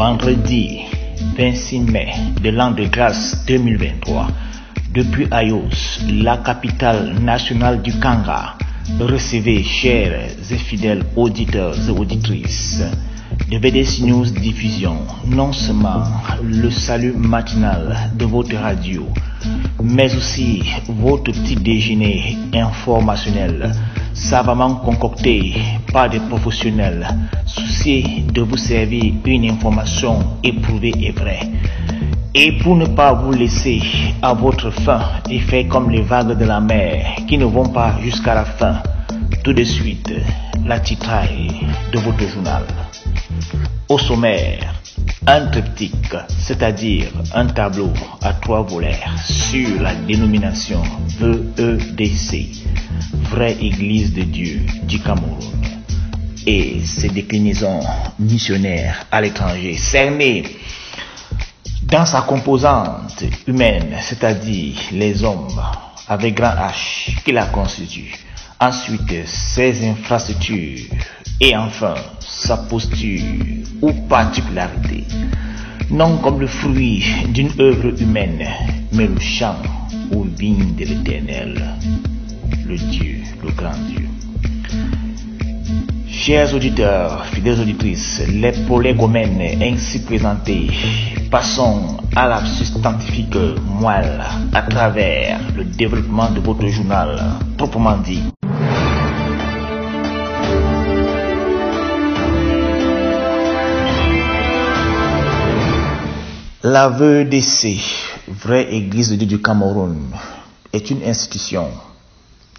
Vendredi 26 mai de l'an de grâce 2023, depuis Ayos, la capitale nationale du Kanga, recevez, chers et fidèles auditeurs et auditrices de VDC News Diffusion, non seulement le salut matinal de votre radio, mais aussi votre petit déjeuner informationnel, savamment concocté par des professionnels, souciés de vous servir une information éprouvée et vraie. Et pour ne pas vous laisser à votre faim et faire comme les vagues de la mer qui ne vont pas jusqu'à la fin, tout de suite, la titraille de votre journal. Au sommaire, un triptyque, c'est-à-dire un tableau à 3 volets sur la dénomination VEDC, Vraie Église de Dieu du Cameroun, et ses déclinaisons missionnaires à l'étranger, cernées dans sa composante humaine, c'est-à-dire les hommes avec grand H qui la constituent. Ensuite, ses infrastructures et enfin sa posture ou particularité, non comme le fruit d'une œuvre humaine, mais le champ ou vigne de l'Éternel, le Dieu, le grand Dieu. Chers auditeurs, fidèles auditrices, les prolégomènes ainsi présentés, passons à la substantifique moelle à travers le développement de votre journal, proprement dit. La VEDC, Vraie Église de Dieu du Cameroun, est une institution.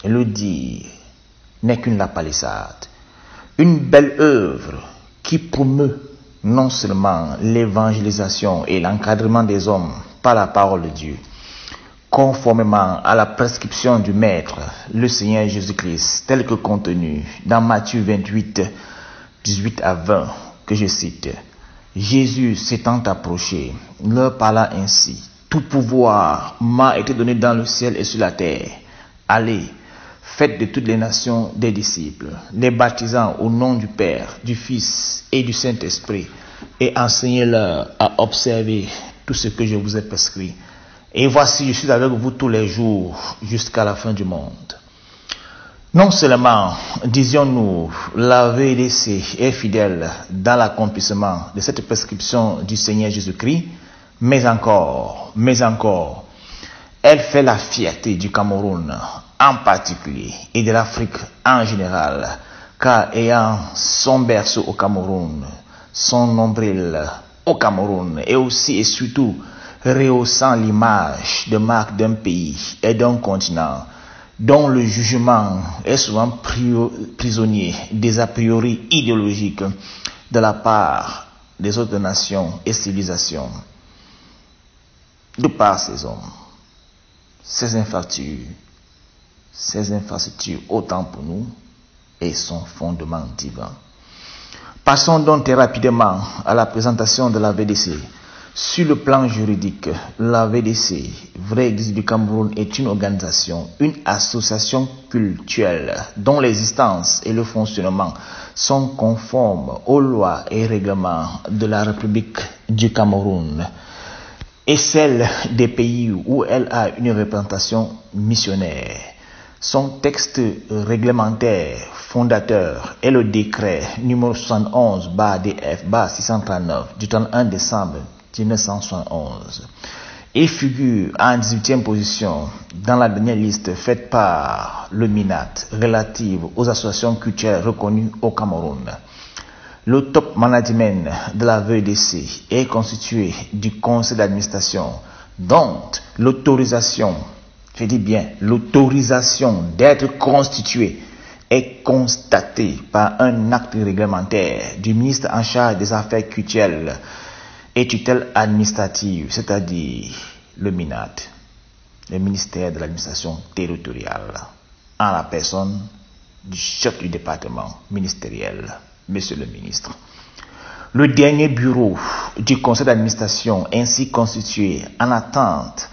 Le dire n'est qu'une lapalissade. Une belle œuvre qui promeut non seulement l'évangélisation et l'encadrement des hommes par la parole de Dieu, conformément à la prescription du Maître, le Seigneur Jésus-Christ, tel que contenu dans Matthieu 28, 18 à 20, que je cite. Jésus s'étant approché, leur parla ainsi: tout pouvoir m'a été donné dans le ciel et sur la terre. Allez, faites de toutes les nations des disciples, les baptisant au nom du Père, du Fils et du Saint-Esprit, et enseignez-leur à observer tout ce que je vous ai prescrit. Et voici, je suis avec vous tous les jours jusqu'à la fin du monde. Non seulement, disions-nous, la VEDC est fidèle dans l'accomplissement de cette prescription du Seigneur Jésus-Christ, mais encore, elle fait la fierté du Cameroun en particulier et de l'Afrique en général, car ayant son berceau au Cameroun, son nombril au Cameroun, et aussi et surtout rehaussant l'image de marque d'un pays et d'un continent, dont le jugement est souvent prisonnier des a priori idéologiques de la part des autres nations et civilisations. De par ces hommes, ces infrastructures autant pour nous et son fondement divin. Passons donc très rapidement à la présentation de la VEDC. Sur le plan juridique, la VEDC, Vraie Église du Cameroun, est une organisation, une association cultuelle dont l'existence et le fonctionnement sont conformes aux lois et règlements de la République du Cameroun et celles des pays où elle a une représentation missionnaire. Son texte réglementaire fondateur est le décret numéro 71/DF/639 du 31 décembre 1971 et figure en 18e position dans la dernière liste faite par le MINAT relative aux associations culturelles reconnues au Cameroun. Le top management de la VEDC est constitué du conseil d'administration dont l'autorisation, je dis bien l'autorisation d'être constitué est constatée par un acte réglementaire du ministre en charge des affaires culturelles et tutelle administrative, c'est-à-dire le MINAT, le ministère de l'administration territoriale, en la personne du chef du département ministériel, monsieur le ministre. Le dernier bureau du conseil d'administration ainsi constitué en attente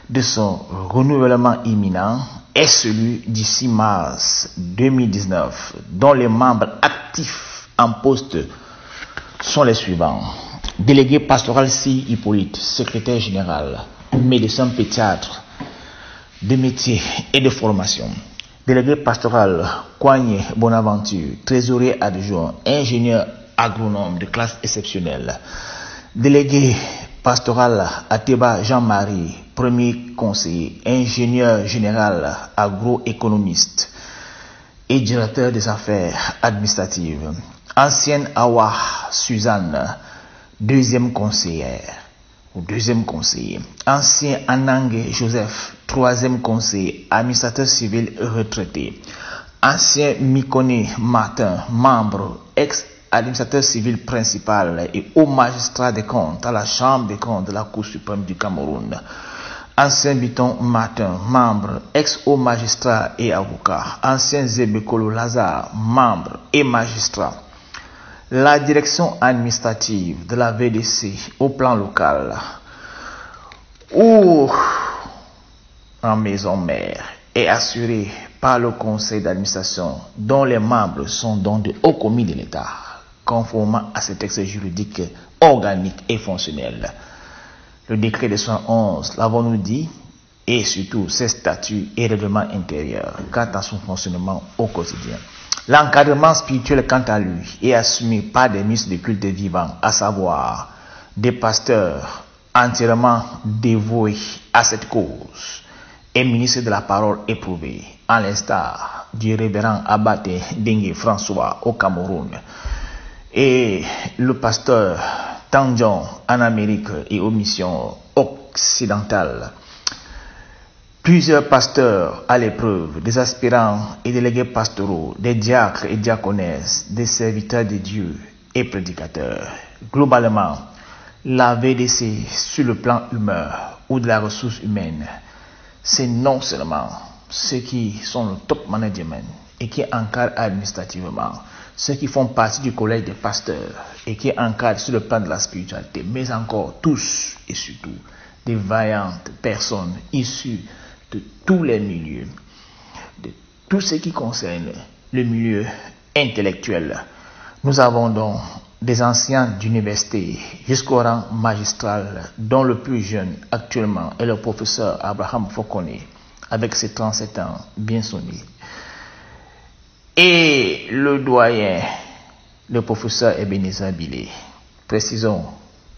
de son renouvellement imminent est celui du 6 mars 2019, dont les membres actifs en poste sont les suivants. Délégué pastoral C. Hippolyte, secrétaire général, médecin pédiatre de métier et de formation. Délégué pastoral Coignet Bonaventure, trésorier adjoint, ingénieur agronome de classe exceptionnelle. Délégué pastoral Ateba Jean-Marie, premier conseiller, ingénieur général agroéconomiste et directeur des affaires administratives. Ancienne Awa Suzanne, deuxième conseillère ou deuxième conseiller. Ancien Anangue Joseph, troisième conseiller, administrateur civil retraité. Ancien Mikone Martin, membre, ex-administrateur civil principal et haut magistrat des comptes à la Chambre des comptes de la Cour suprême du Cameroun. Ancien Biton Martin, membre, ex-haut magistrat et avocat. Ancien Zebekolo Lazare, membre et magistrat. La direction administrative de la VDC au plan local ou en maison mère est assurée par le conseil d'administration dont les membres sont donc de hauts commis de l'État, conformément à ce texte juridique organique et fonctionnel. Le décret de 111, l'avons-nous dit, et surtout ses statuts et règlements intérieurs quant à son fonctionnement au quotidien. L'encadrement spirituel, quant à lui, est assumé par des ministres de culte vivants, à savoir des pasteurs entièrement dévoués à cette cause et ministres de la parole éprouvés, en l'instar du révérend Abbate Dengue François au Cameroun et le pasteur Tanjon en Amérique et aux missions occidentales. Plusieurs pasteurs à l'épreuve, des aspirants et délégués pastoraux, des diacres et diaconesses, des serviteurs de Dieu et prédicateurs. Globalement, la VDC sur le plan humain ou de la ressource humaine, c'est non seulement ceux qui sont le top management et qui encadrent administrativement, ceux qui font partie du collège des pasteurs et qui encadrent sur le plan de la spiritualité, mais encore tous et surtout des vaillantes personnes issues de tous les milieux, de tout ce qui concerne le milieu intellectuel. Nous avons donc des anciens d'université jusqu'au rang magistral, dont le plus jeune actuellement est le professeur Abraham Fokone, avec ses 37 ans bien sonnés. Et le doyen, le professeur Ebenezer Bilé. Précisons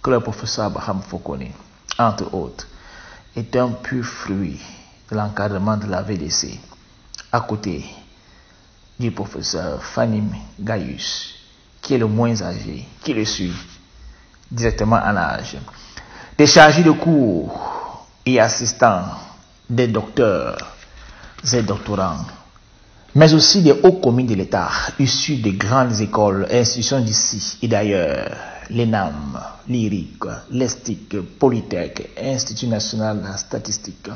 que le professeur Abraham Fokone, entre autres, est un pur fruit de l'encadrement de la VDC, à côté du professeur Fanim Gaius, qui est le moins âgé, qui le suit directement en âge. Des chargés de cours et assistants, des docteurs et doctorants, mais aussi des hauts commis de l'État, issus des grandes écoles et institutions d'ici et d'ailleurs, l'ENAM, l'IRIC, l'ESTIC, Polytech, Institut national de la statistique,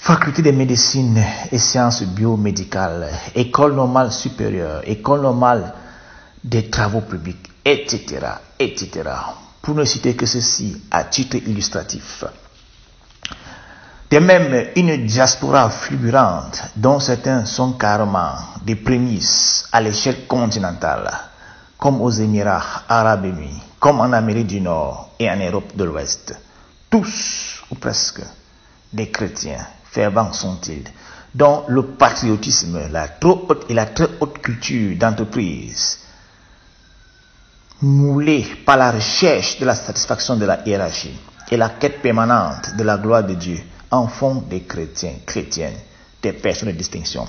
Faculté de médecine et sciences biomédicales, École normale supérieure, École normale des travaux publics, etc., etc., pour ne citer que ceci à titre illustratif. De même, une diaspora fulgurante, dont certains sont carrément des prémices à l'échelle continentale, comme aux Émirats arabes unis, comme en Amérique du Nord et en Europe de l'Ouest. Tous, ou presque, des chrétiens fervents sont-ils, dont le patriotisme, la trop haute et la très haute culture d'entreprise, moulée par la recherche de la satisfaction de la hiérarchie et la quête permanente de la gloire de Dieu, en font des chrétiens, chrétiennes, des personnes de distinction.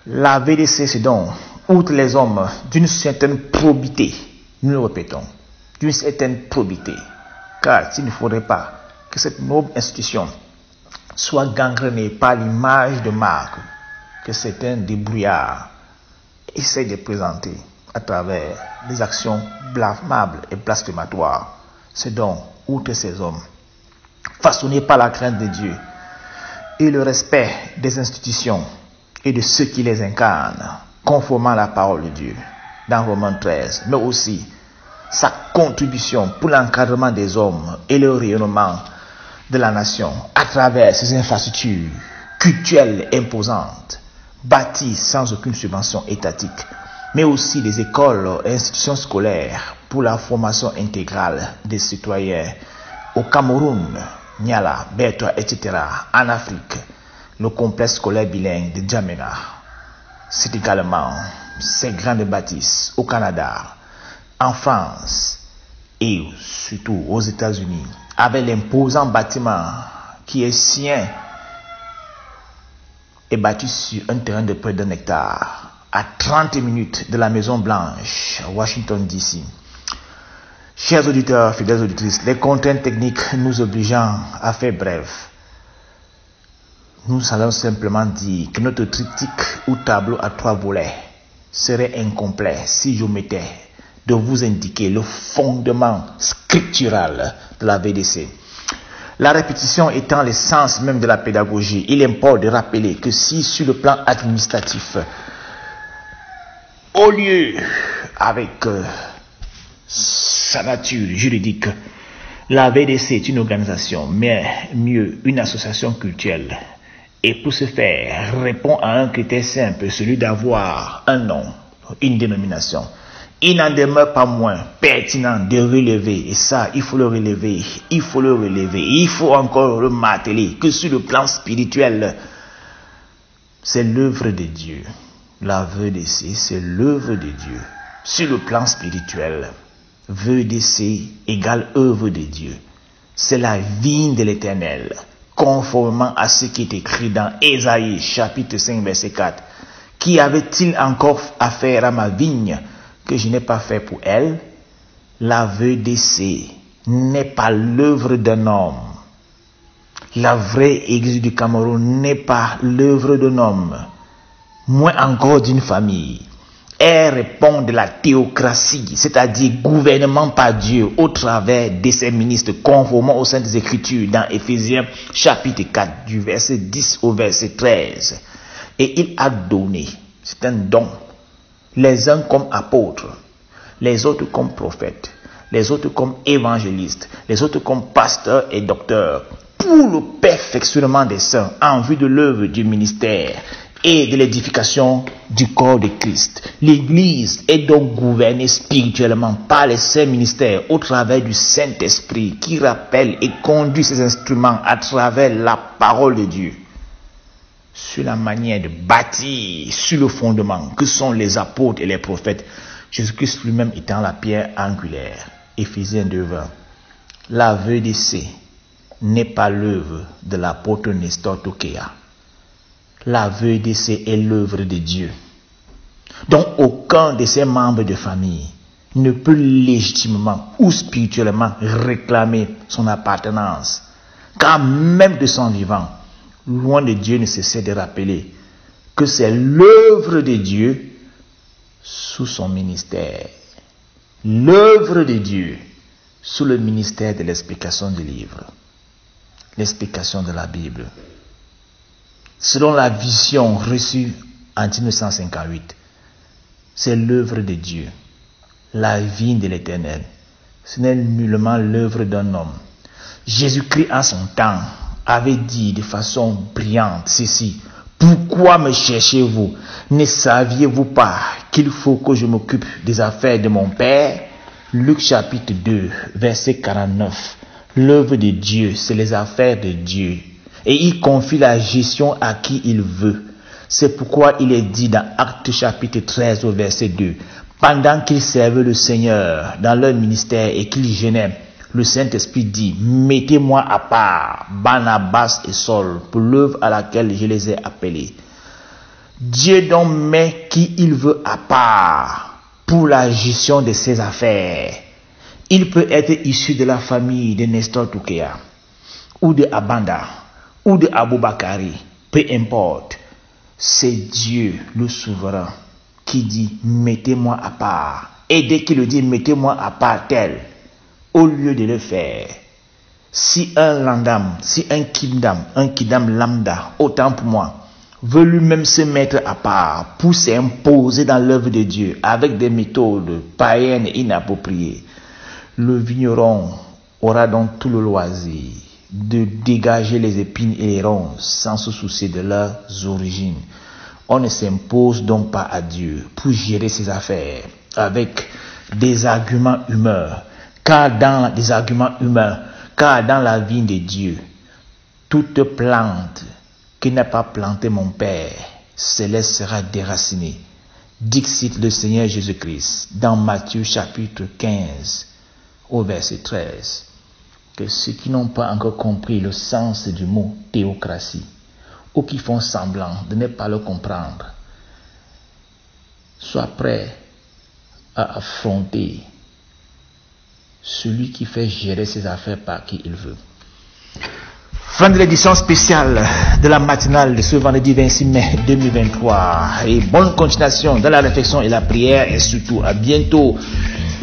La VDC, c'est donc, outre les hommes d'une certaine probité, nous le répétons, d'une certaine probité, car s'il ne faudrait pas que cette noble institution soit gangrénée par l'image de marque que certains débrouillards essayent de présenter à travers des actions blâmables et blasphématoires. C'est donc, outre ces hommes, façonnés par la crainte de Dieu et le respect des institutions et de ceux qui les incarnent, conformément à la parole de Dieu, dans Romains 13, mais aussi sa contribution pour l'encadrement des hommes et le rayonnement de la nation à travers ces infrastructures culturelles imposantes, bâties sans aucune subvention étatique, mais aussi des écoles et institutions scolaires pour la formation intégrale des citoyens au Cameroun, Niala, Bertois, etc. En Afrique, le complexe scolaire bilingue de Djamena. C'est également ces grandes bâtisses au Canada, en France et surtout aux États-Unis, avec l'imposant bâtiment qui est sien et bâti sur un terrain de près d'un hectare, à 30 minutes de la Maison Blanche, à Washington, D.C. Chers auditeurs, fidèles auditrices, les contraintes techniques nous obligeant à faire bref, nous allons simplement dire que notre triptyque ou tableau à 3 volets serait incomplet si j'omettais de vous indiquer le fondement scriptural de la VDC. La répétition étant l'essence même de la pédagogie, il importe de rappeler que si sur le plan administratif, au lieu avec sa nature juridique, la VDC est une organisation, mais mieux une association culturelle. Et pour ce faire, répond à un critère simple, celui d'avoir un nom, une dénomination. Il n'en demeure pas moins pertinent de relever, et ça, il faut le relever, il faut encore le marteler, que sur le plan spirituel, c'est l'œuvre de Dieu. La VDC, c'est l'œuvre de Dieu. Sur le plan spirituel, VDC égale œuvre de Dieu. C'est la vigne de l'Éternel, conformément à ce qui est écrit dans Ésaïe, chapitre 5, verset 4. Qui avait-il encore à faire à ma vigne que je n'ai pas fait pour elle? La VDC n'est pas l'œuvre d'un homme. La vraie Église du Cameroun n'est pas l'œuvre d'un homme, moins encore d'une famille. Elle répond de la théocratie, c'est-à-dire gouvernement par Dieu au travers de ses ministres, conformément aux Saintes Écritures dans Éphésiens chapitre 4 du verset 10 au verset 13. Et il a donné, c'est un don, les uns comme apôtres, les autres comme prophètes, les autres comme évangélistes, les autres comme pasteurs et docteurs, pour le perfectionnement des saints en vue de l'œuvre du ministère et de l'édification du corps de Christ. L'Église est donc gouvernée spirituellement par les saints ministères au travers du Saint-Esprit qui rappelle et conduit ses instruments à travers la parole de Dieu sur la manière de bâtir sur le fondement que sont les apôtres et les prophètes, Jésus-Christ lui-même étant la pierre angulaire. Éphésiens 2:20. La VDC n'est pas l'œuvre de l'apôtre Nestor Tokea. La VDC est l'œuvre de Dieu. Donc aucun de ses membres de famille ne peut légitimement ou spirituellement réclamer son appartenance. Car même de son vivant, loin de Dieu ne cessait de rappeler que c'est l'œuvre de Dieu sous son ministère. L'œuvre de Dieu sous le ministère de l'explication du livre. L'explication de la Bible. Selon la vision reçue en 1958, c'est l'œuvre de Dieu, la vigne de l'Éternel. Ce n'est nullement l'œuvre d'un homme. Jésus-Christ en son temps avait dit de façon brillante ceci: pourquoi me cherchez-vous? Ne saviez-vous pas qu'il faut que je m'occupe des affaires de mon Père? Luc chapitre 2, verset 49. L'œuvre de Dieu, c'est les affaires de Dieu. Et il confie la gestion à qui il veut. C'est pourquoi il est dit dans Actes chapitre 13 au verset 2. Pendant qu'ils servaient le Seigneur dans leur ministère et qu'ils jeûnaient, le Saint-Esprit dit: mettez-moi à part Barnabas et Saul pour l'œuvre à laquelle je les ai appelés. Dieu donc met qui il veut à part pour la gestion de ses affaires. Il peut être issu de la famille de Nestor Tokea, ou de Abanda, ou de Aboubakari, peu importe. C'est Dieu le souverain qui dit: mettez-moi à part. Et dès qu'il le dit: mettez-moi à part tel, au lieu de le faire, si un landam, si un kidam lambda, autant pour moi, veut lui-même se mettre à part pour s'imposer dans l'œuvre de Dieu avec des méthodes païennes et inappropriées, le vigneron aura donc tout le loisir de dégager les épines et les ronces sans se soucier de leurs origines. On ne s'impose donc pas à Dieu pour gérer ses affaires avec des arguments humains. Car dans la vie de Dieu, toute plante qui n'a pas planté mon Père céleste sera déracinée. Dixit le Seigneur Jésus-Christ dans Matthieu chapitre 15 au verset 13. Que ceux qui n'ont pas encore compris le sens du mot théocratie ou qui font semblant de ne pas le comprendre soient prêts à affronter celui qui fait gérer ses affaires par qui il veut. Fin de l'édition spéciale de la matinale de ce vendredi 26 mai 2023. Et bonne continuation dans la réflexion et la prière. Et surtout à bientôt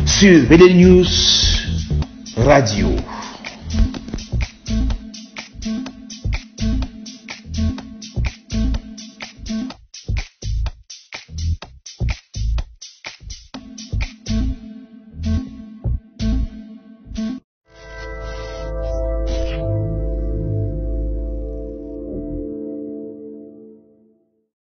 sur VD News Radio.